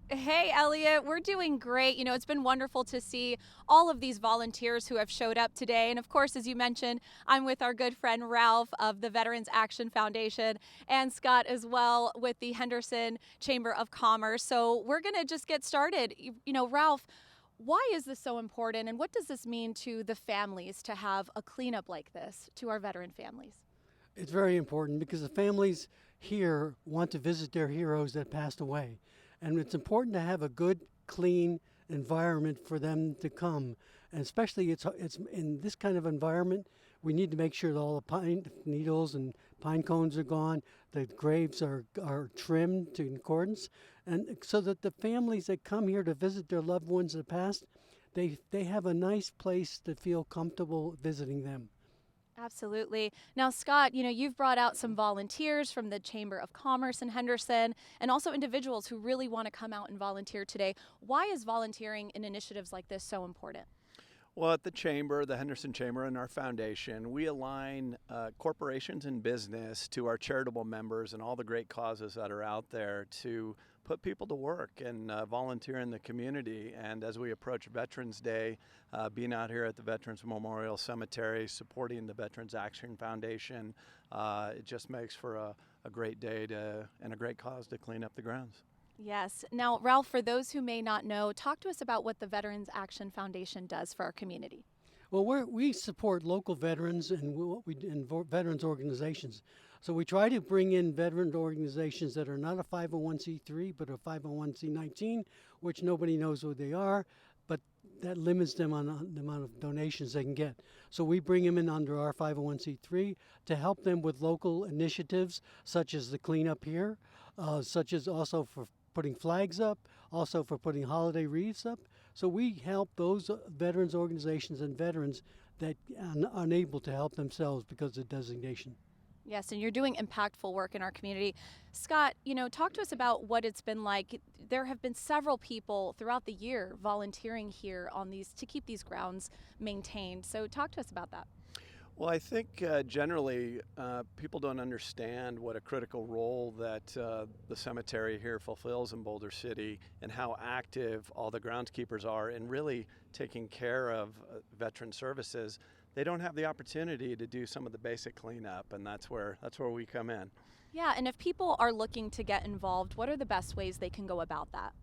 Hey, Elliot, we're doing great. It's been wonderful to see all of these volunteers who have showed up today. And of course, as you mentioned, I'm with our good friend Ralph of the Veterans Action Foundation and Scott as well with the Henderson Chamber of Commerce. So we're going to just get started. Ralph, why is this so important and what does this mean to the families to have a cleanup like this to our veteran families? It's very important because the families here want to visit their heroes that passed away. And it's important to have a good, clean environment for them to come. And especially it's in this kind of environment, we need to make sure that all the pine needles and pine cones are gone, the graves are trimmed to in accordance, and so that the families that come here to visit their loved ones that passed, they have a nice place to feel comfortable visiting them. Absolutely. Now, Scott, you've brought out some volunteers from the Chamber of Commerce in Henderson and also individuals who really want to come out and volunteer today. Why is volunteering in initiatives like this so important? Well, at the Chamber, the Henderson Chamber, and our foundation, we align corporations and business to our charitable members and all the great causes that are out there to put people to work and volunteer in the community. And as we approach Veterans Day, being out here at the Veterans Memorial Cemetery, supporting the Veterans Action Foundation, it just makes for a great day and a great cause to clean up the grounds. Yes. Now, Ralph, for those who may not know, talk to us about what the Veterans Action Foundation does for our community. Well, we support local veterans and veterans organizations. So we try to bring in veteran organizations that are not a 501c3 but a 501c19, which nobody knows who they are, but that limits them on the amount of donations they can get. So we bring them in under our 501c3 to help them with local initiatives such as the cleanup here, such as also for putting flags up, also for putting holiday wreaths up. So we help those veterans organizations and veterans that are unable to help themselves because of designation. Yes, and you're doing impactful work in our community. Scott, talk to us about what it's been like. There have been several people throughout the year volunteering here on these to keep these grounds maintained. So talk to us about that. Well, I think generally people don't understand what a critical role that the cemetery here fulfills in Boulder City and how active all the groundskeepers are in really taking care of veteran services. They don't have the opportunity to do some of the basic cleanup, and that's where we come in. Yeah, and if people are looking to get involved, what are the best ways they can go about that?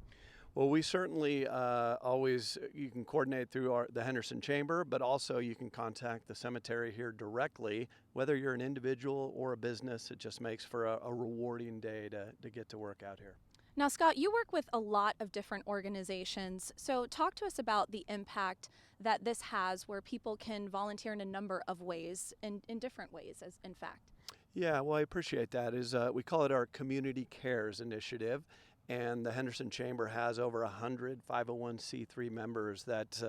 Well, we certainly you can coordinate through the Henderson Chamber, but also you can contact the cemetery here directly. Whether you're an individual or a business, it just makes for a rewarding day to get to work out here. Now, Scott, you work with a lot of different organizations. So talk to us about the impact that this has where people can volunteer in a number of ways, in different ways, as in fact. Yeah, well, I appreciate that. We call it our Community Cares Initiative. And the Henderson Chamber has over 100 501c3 members that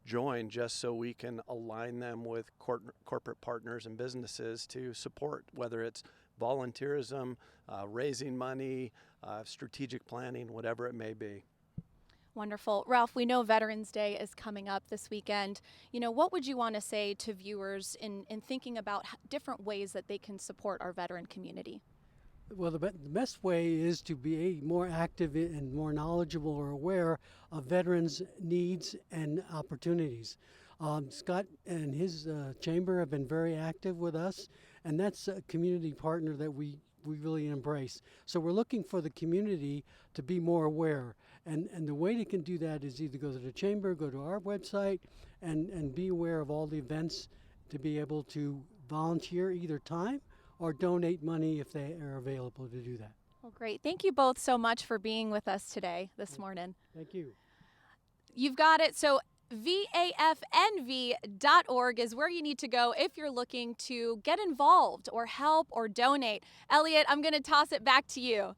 join just so we can align them with corporate partners and businesses to support, whether it's volunteerism, raising money, strategic planning, whatever it may be. Wonderful. Ralph, we know Veterans Day is coming up this weekend. What would you want to say to viewers in thinking about different ways that they can support our veteran community? Well, the best way is to be more active and more knowledgeable or aware of veterans' needs and opportunities. Scott and his chamber have been very active with us, and that's a community partner that we really embrace. So we're looking for the community to be more aware. And the way they can do that is either go to the chamber, go to our website, and be aware of all the events to be able to volunteer either time or donate money if they are available to do that. Well, great. Thank you both so much for being with us today, this morning. Thank you. You've got it. So vafnv.org is where you need to go if you're looking to get involved or help or donate. Elliot, I'm going to toss it back to you.